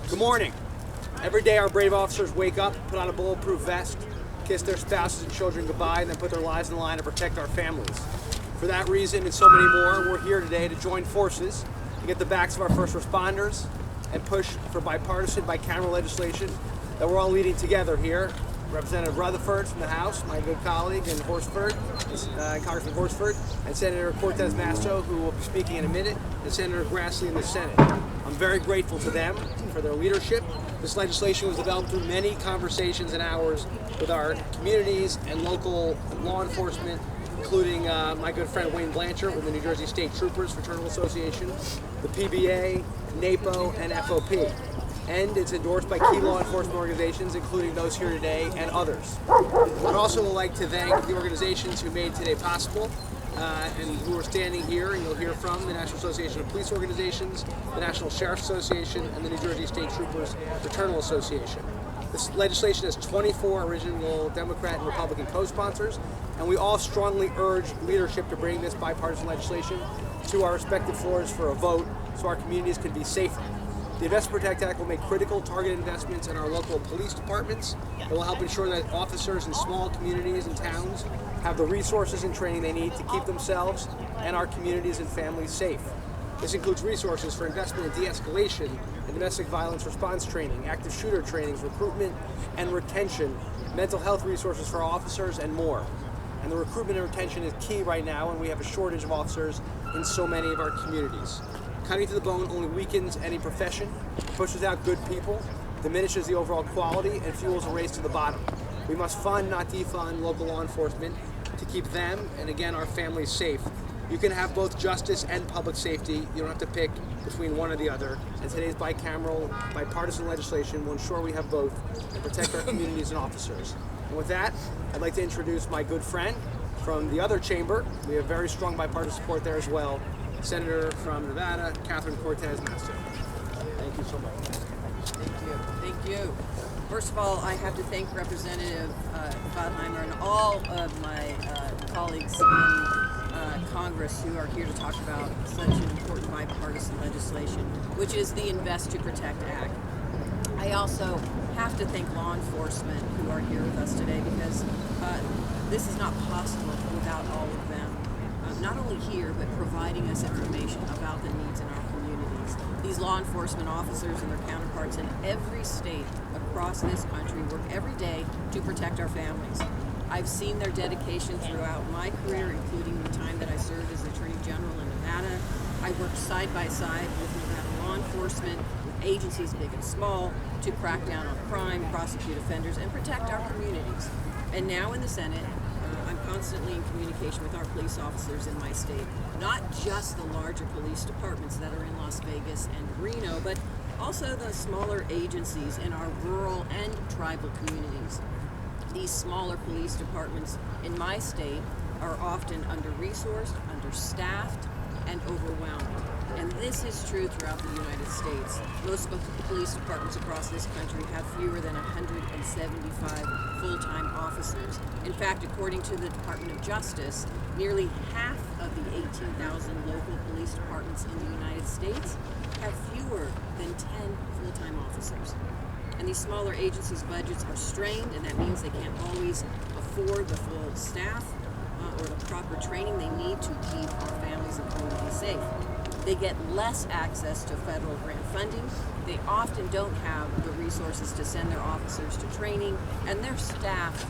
Good morning. Every day our brave officers wake up, put on a bulletproof vest, kiss their spouses and children goodbye, and then put their lives in the line to protect our families. For that reason and so many more, we're here today to join forces to get the backs of our first responders and push for bipartisan, bicameral legislation that we're all leading together here. Representative Rutherford from the House, my good colleague, and Congressman Horsford, and Senator Cortez Masto, who will be speaking in a minute, and Senator Grassley in the Senate. I'm very grateful to them for their leadership. This legislation was developed through many conversations and hours with our communities and local law enforcement, including my good friend Wayne Blanchard with the New Jersey State Troopers Fraternal Association, the PBA, NAPO, and FOP. And it's endorsed by key law enforcement organizations, including those here today and others. I'd also like to thank the organizations who made today possible and who are standing here, and you'll hear from the National Association of Police Organizations, the National Sheriff's Association, and the New Jersey State Troopers Fraternal Association. This legislation has 24 original Democrat and Republican co-sponsors, and we all strongly urge leadership to bring this bipartisan legislation to our respective floors for a vote so our communities can be safer. The Invest and Protect Act will make critical targeted investments in our local police departments. It will help ensure that officers in small communities and towns have the resources and training they need to keep themselves and our communities and families safe. This includes resources for investment in de-escalation and domestic violence response training, active shooter trainings, recruitment and retention, mental health resources for our officers, and more. And the recruitment and retention is key right now, and we have a shortage of officers in so many of our communities. Cutting to the bone only weakens any profession, pushes out good people, diminishes the overall quality, and fuels a race to the bottom. We must fund, not defund, local law enforcement to keep them, and again, our families safe. You can have both justice and public safety. You don't have to pick between one or the other. And today's bipartisan legislation will ensure we have both and protect our communities and officers. And with that, I'd like to introduce my good friend from the other chamber. We have very strong bipartisan support there as well. Senator from Nevada, Cortez Masto. Thank you so much. Thank you. First of all, I have to thank Representative Gottheimer and all of my colleagues in Congress who are here to talk about such an important bipartisan legislation, which is the Invest to Protect Act. I also have to thank law enforcement who are here with us today, because this is not possible without all of them. Not only here, but providing us information about the needs in our communities. These law enforcement officers and their counterparts in every state across this country work every day to protect our families. I've seen their dedication throughout my career, including the time that I served as Attorney General in Nevada. I worked side by side with Nevada law enforcement, with agencies big and small, to crack down on crime, prosecute offenders, and protect our communities. And now in the Senate, I'm constantly in communication with our police officers in my state, not just the larger police departments that are in Las Vegas and Reno, but also the smaller agencies in our rural and tribal communities. These smaller police departments in my state are often under-resourced, understaffed, and overwhelmed. And this is true throughout the United States. Most police departments across this country have fewer than 175 full-time officers. In fact, according to the Department of Justice, nearly half of the 18,000 local police departments in the United States have fewer than 10 full-time officers. And these smaller agencies' budgets are strained, and that means they can't always afford the full staff or the proper training they need to keep our families and communities safe. They get less access to federal grant funding. They often don't have the resources to send their officers to training, and their staff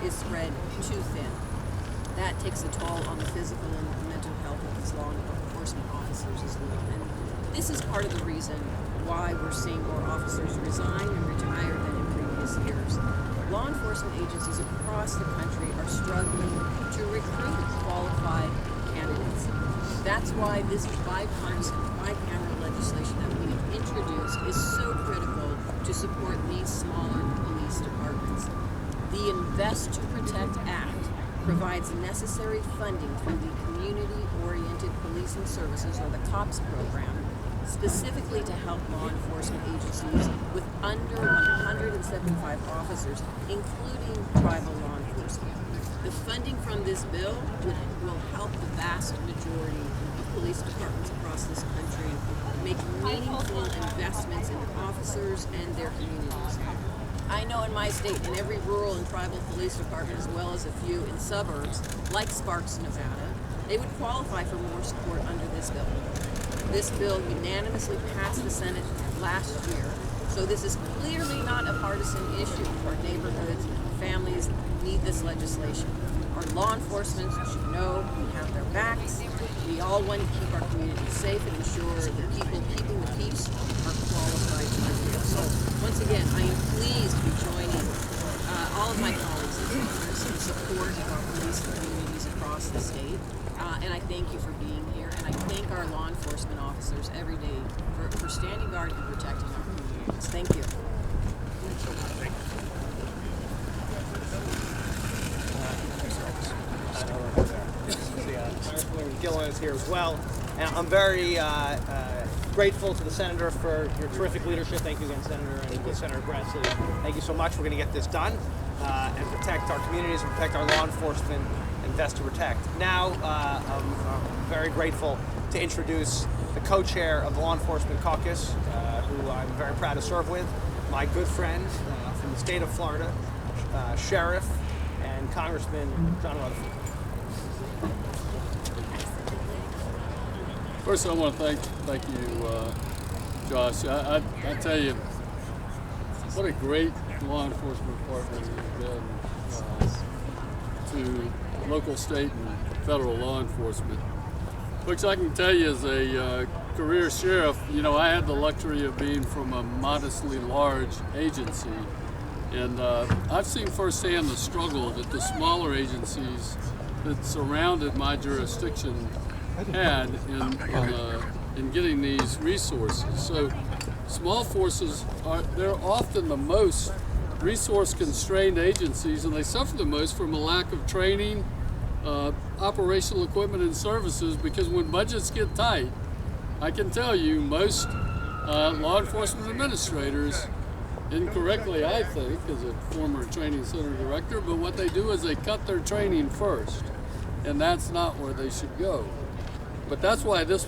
is spread too thin. That takes a toll on the physical and mental health of these law enforcement officers as well. And this is part of the reason why we're seeing more officers resign and retire than in previous years. Law enforcement agencies across the country are struggling to recruit qualified candidates. That's why this bipartisan, bicameral legislation that we have introduced is so critical to support these smaller police departments. The Invest to Protect Act provides necessary funding through the Community-Oriented Policing Services, or the COPS program, specifically to help law enforcement agencies with under 175 officers, including tribal law enforcement. enforcement. The funding from this bill will help the vast majority of police departments across this country make meaningful investments in officers and their communities. I know in my state, in every rural and tribal police department, as well as a few in suburbs, like Sparks, Nevada, they would qualify for more support under this bill. This bill unanimously passed the Senate last year, so this is clearly not a partisan issue. Our neighborhoods, families need this legislation. Our law enforcement should know we have their backs. We all want to keep our communities safe and ensure the people keeping the peace are qualified to do it. So once again, I am pleased to be joining all of my colleagues in Congress in support of our police communities across the state. And I thank you for being here, and I thank our law enforcement officers every day for standing guard and protecting our communities. Thank you. Gillen is here as well, and I'm very grateful to the Senator for your terrific leadership. Thank you again, Senator, and Senator Grassley. Thank you so much. We're going to get this done and protect our communities and protect our law enforcement. Invest to protect. Now, I'm very grateful to introduce the co-chair of the Law Enforcement Caucus, who I'm very proud to serve with, my good friend from the state of Florida, Sheriff and Congressman John Rutherford. First, I want to thank you, Josh. I tell you, what a great law enforcement partner you've been to local, state, and federal law enforcement. Which I can tell you, as a career sheriff, you know, I had the luxury of being from a modestly large agency, and I've seen firsthand the struggle that the smaller agencies that surrounded my jurisdiction had in getting these resources. So small forces they're often the most resource constrained agencies, and they suffer the most from a lack of training, operational equipment and services, because when budgets get tight, I can tell you most law enforcement administrators, incorrectly I think, as a former training center director, but what they do is they cut their training first, and that's not where they should go. But that's why this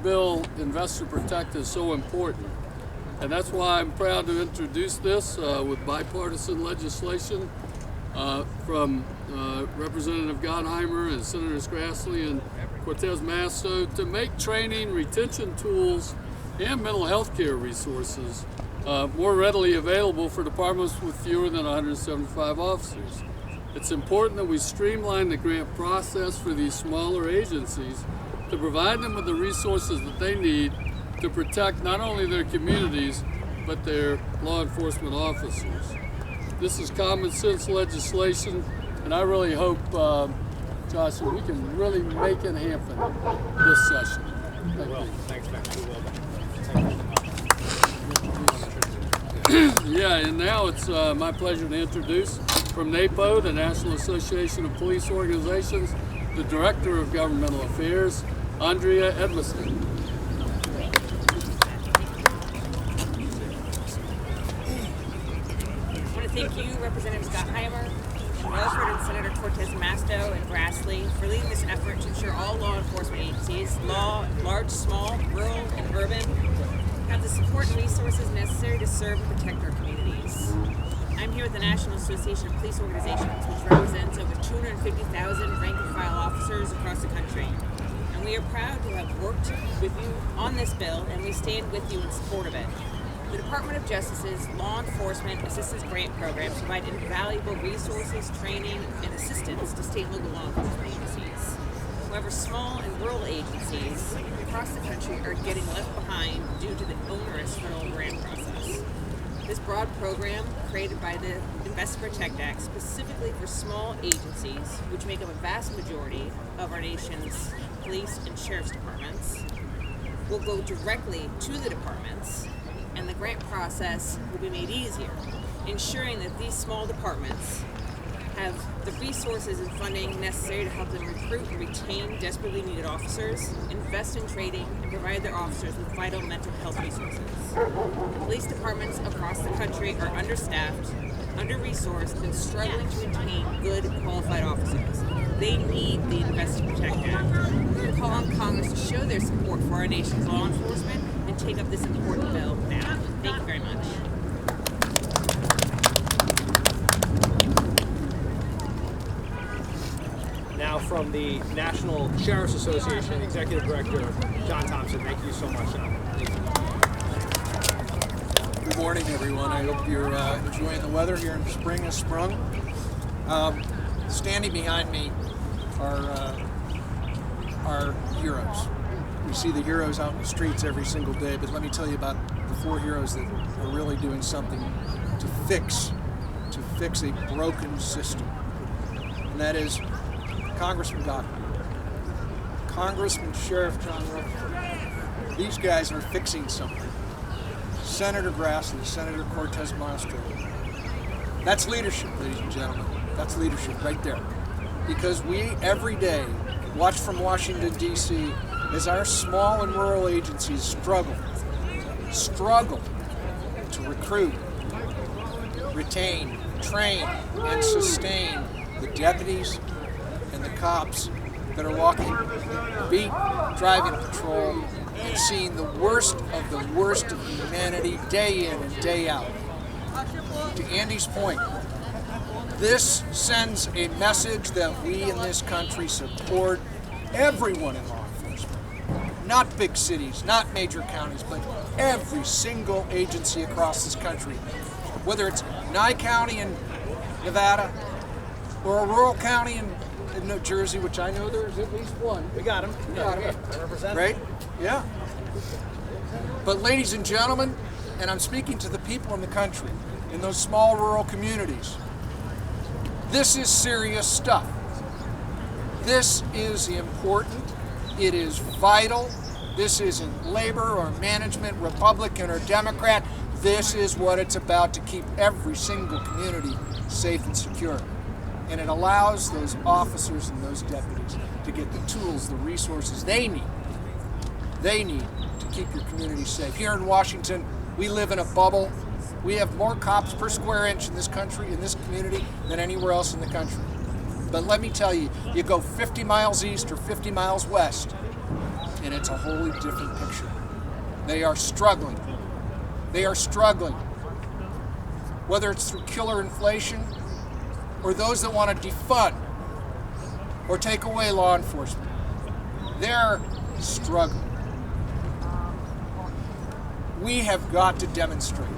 bill, Invest to Protect, is so important. And that's why I'm proud to introduce this with bipartisan legislation from Representative Gottheimer and Senators Grassley and Cortez Masto to make training, retention tools, and mental health care resources more readily available for departments with fewer than 175 officers. It's important that we streamline the grant process for these smaller agencies to provide them with the resources that they need to protect not only their communities, but their law enforcement officers. This is common sense legislation, and I really hope, Josh, that we can really make it happen this session. Thanks, man. Yeah, and now it's my pleasure to introduce from NAPO, the National Association of Police Organizations, the Director of Governmental Affairs, Andrea Edmiston. Thank you, Representatives Gottheimer and Rutherford and Senator Cortez, Masto, and Grassley for leading this effort to ensure all law enforcement agencies, large, small, rural, and urban, have the support and resources necessary to serve and protect our communities. I'm here with the National Association of Police Organizations, which represents over 250,000 rank-and-file officers across the country. And we are proud to have worked with you on this bill, and we stand with you in support of it. The Department of Justice's Law Enforcement Assistance Grant Programs provide invaluable resources, training, and assistance to state and local law enforcement agencies. However, small and rural agencies across the country are getting left behind due to the onerous federal grant process. This broad program, created by the Invest to Protect Act specifically for small agencies, which make up a vast majority of our nation's police and sheriff's departments, will go directly to the departments, and the grant process will be made easier, ensuring that these small departments have the resources and funding necessary to help them recruit and retain desperately needed officers, invest in training, and provide their officers with vital mental health resources. Police departments across the country are understaffed, under-resourced, and struggling to retain good, qualified officers. They need the Invest to Protect Act. We're calling on Congress to show their support for our nation's law enforcement and take up this important bill now. Thank you very much. Now from the National Sheriff's Association, Executive Director John Thompson. Thank you so much, John. Thank you. Good morning, everyone. I hope you're enjoying the weather here in spring has sprung. Standing behind me are heroes. We see the heroes out in the streets every single day, but let me tell you about the 4 heroes that are really doing something to fix a broken system. And that is Congressman Gottheimer, Congressman Sheriff John Rutherford. These guys are fixing something. Senator Grassley, Senator Cortez, Masto. That's leadership, ladies and gentlemen. That's leadership right there. Because we, every day, watch from Washington, D.C., as our small and rural agencies struggle to recruit, retain, train, and sustain the deputies and the cops that are walking the beat, driving patrol, and seeing the worst of humanity day in and day out. To Andy's point, this sends a message that we in this country support everyone in law enforcement. Not big cities, not major counties, but every single agency across this country. Whether it's Nye County in Nevada or a rural county in New Jersey, which I know there's at least one. We got him. Got him. I represent. Right? Yeah. But ladies and gentlemen, and I'm speaking to the people in the country, in those small rural communities, this is serious stuff. This is important. It is vital. This isn't labor or management, Republican or Democrat. This is what it's about to keep every single community safe and secure. And it allows those officers and those deputies to get the tools, the resources they need to keep your community safe. Here in Washington, we live in a bubble. We have more cops per square inch in this country, in this community, than anywhere else in the country. But let me tell you, you go 50 miles east or 50 miles west, and it's a wholly different picture. They are struggling. They are struggling. Whether it's through killer inflation, or those that want to defund or take away law enforcement. They're struggling. We have got to demonstrate.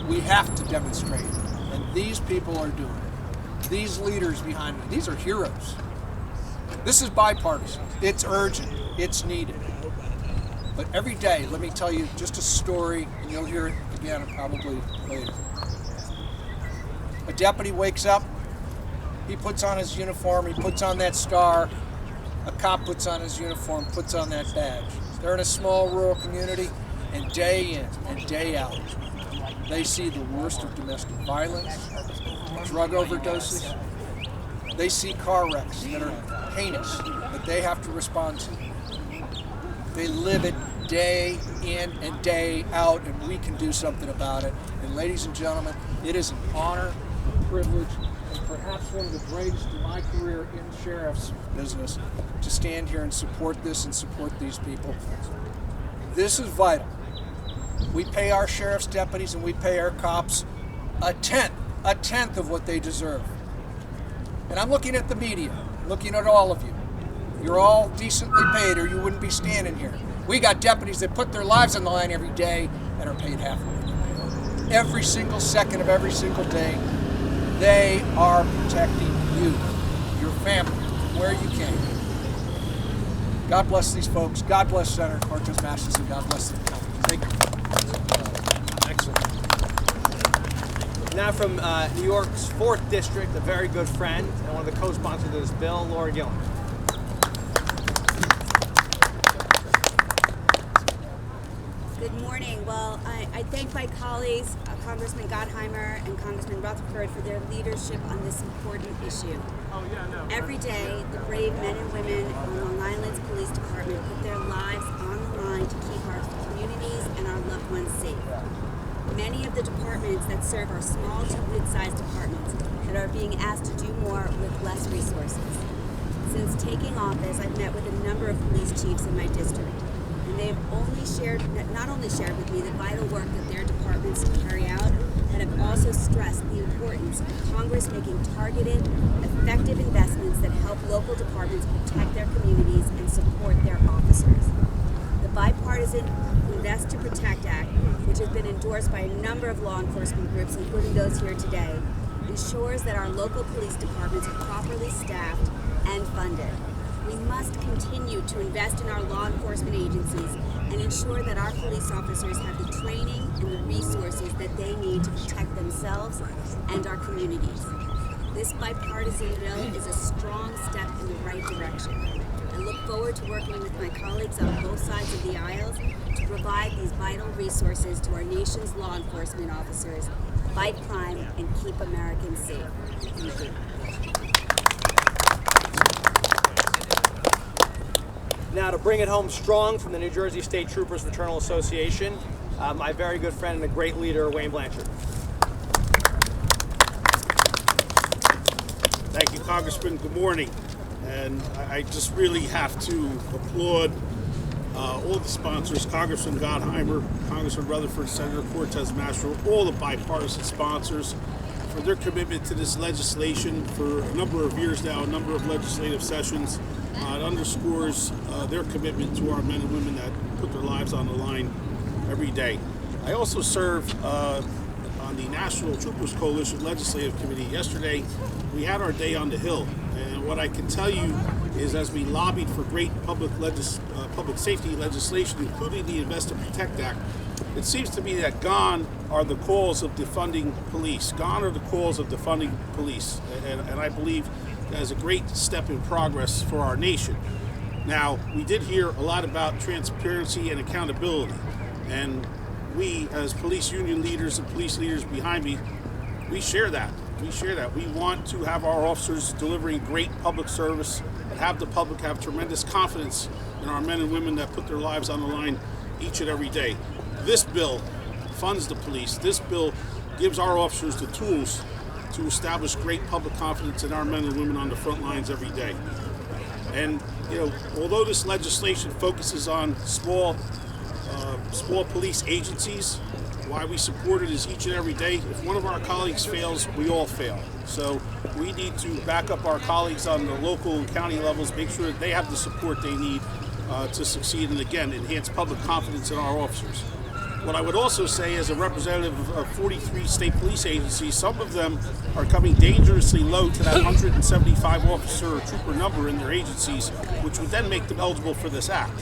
We have to demonstrate. And these people are doing it. These leaders behind me, these are heroes. This is bipartisan. It's urgent. It's needed. But every day, let me tell you just a story, and you'll hear it again probably later. A deputy wakes up, he puts on his uniform, he puts on that star. A cop puts on his uniform, puts on that badge. They're in a small rural community, and day in and day out, they see the worst of domestic violence, drug overdoses. They see car wrecks that are heinous, that they have to respond to. They live it day in and day out, and we can do something about it. And ladies and gentlemen, it is an honor, a privilege, and perhaps one of the greatest in my career in sheriff's business to stand here and support this and support these people. This is vital. We pay our sheriff's deputies and we pay our cops a tenth of what they deserve. And I'm looking at the media, looking at all of you. You're all decently paid or you wouldn't be standing here. We got deputies that put their lives on the line every day and are paid half of what they're paid. Every single second of every single day, they are protecting you, your family, where you came. God bless these folks. God bless Senator Cortez, Masto, and God bless the county. Thank you. Excellent. Now from New York's 4th District, a very good friend and one of the co-sponsors of this bill, Laura Gillen. Good morning. Well, I thank my colleagues, Congressman Gottheimer and Congressman Rutherford, for their leadership on this important issue. Every day, the brave men and women of Long Island's Police Department put their lives on the line to keep our communities and our loved ones safe. many of the departments that serve are small to mid-sized departments that are being asked to do more with less resources. Since taking office, I've met with a number of police chiefs in my district, and they've not only shared with me the vital work that their departments carry out, but have also stressed the importance of Congress making targeted, effective investments that help local departments protect their communities and support their officers. The Bipartisan Invest to Protect Act, which has been endorsed by a number of law enforcement groups, including those here today, ensures that our local police departments are properly staffed and funded. We must continue to invest in our law enforcement agencies and ensure that our police officers have the training and the resources that they need to protect themselves and our communities. This bipartisan bill is a strong step in the right direction. I look forward to working with my colleagues on both sides of the aisles to provide these vital resources to our nation's law enforcement officers, fight crime, and keep Americans safe. Thank you. Now, to bring it home strong from the New Jersey State Troopers Fraternal Association, my very good friend and a great leader, Wayne Blanchard. Thank you, Congressman. Good morning. And I just really have to applaud all the sponsors, Congressman Gottheimer, Congressman Rutherford, Senator Cortez, Masto, all the bipartisan sponsors for their commitment to this legislation for a number of years now, a number of legislative sessions. It underscores their commitment to our men and women that put their lives on the line every day. I also serve on the National Troopers Coalition Legislative Committee. Yesterday, we had our day on the Hill, and what I can tell you is, as we lobbied for great public safety legislation, including the Invest to Protect Act, it seems to me that gone are the calls of defunding police. Gone are the calls of defunding police, and I believe that is a great step in progress for our nation. Now, we did hear a lot about transparency and accountability, and we, as police union leaders and police leaders behind me, we share that. We want to have our officers delivering great public service and have the public have tremendous confidence in our men and women that put their lives on the line each and every day. This bill funds the police. This bill gives our officers the tools to establish great public confidence in our men and women on the front lines every day. And, although this legislation focuses on small police agencies, why we support it is each and every day. If one of our colleagues fails, we all fail. So we need to back up our colleagues on the local and county levels, make sure that they have the support they need to succeed, and again, enhance public confidence in our officers. What I would also say, as a representative of 43 state police agencies, some of them are coming dangerously low to that 175 officer or trooper number in their agencies, which would then make them eligible for this act.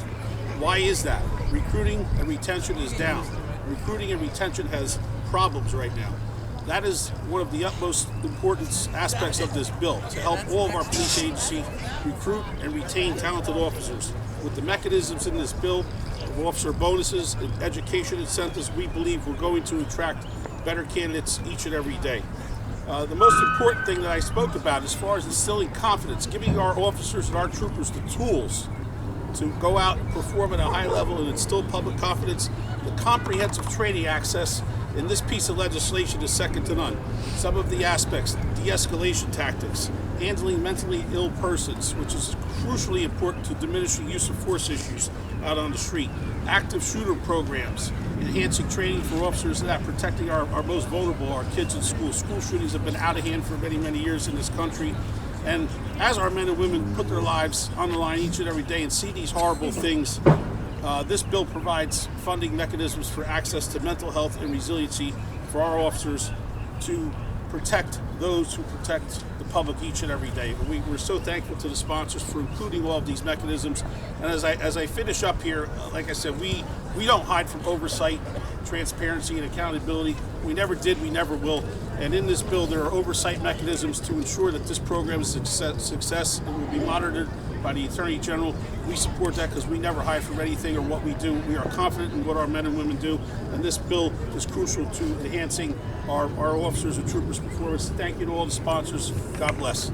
Why is that? Recruiting and retention is down. Recruiting and retention has problems right now. That is one of the utmost important aspects of this bill, to help all of our police agencies recruit and retain talented officers. With the mechanisms in this bill, of officer bonuses and education incentives, we believe we're going to attract better candidates each and every day. The most important thing that I spoke about, as far as instilling confidence, giving our officers and our troopers the tools to go out and perform at a high level and instill public confidence, the comprehensive training access in this piece of legislation is second to none. Some of the aspects, de-escalation tactics, handling mentally ill persons, which is crucially important to diminish the use of force issues out on the street, active shooter programs, enhancing training for officers that protecting our most vulnerable, our kids in school. School shootings have been out of hand for many, many years in this country. And as our men and women put their lives on the line each and every day and see these horrible things, this bill provides funding mechanisms for access to mental health and resiliency for our officers to protect those who protect the public each and every day. We're so thankful to the sponsors for including all of these mechanisms. And as I finish up here, like I said, we don't hide from oversight, transparency, and accountability. We never did, we never will. And in this bill, there are oversight mechanisms to ensure that this program is a success and will be monitored by the Attorney General. We support that because we never hide from anything or what we do. We are confident in what our men and women do, and this bill is crucial to enhancing our officers and troopers' performance. Thank you to all the sponsors. God bless.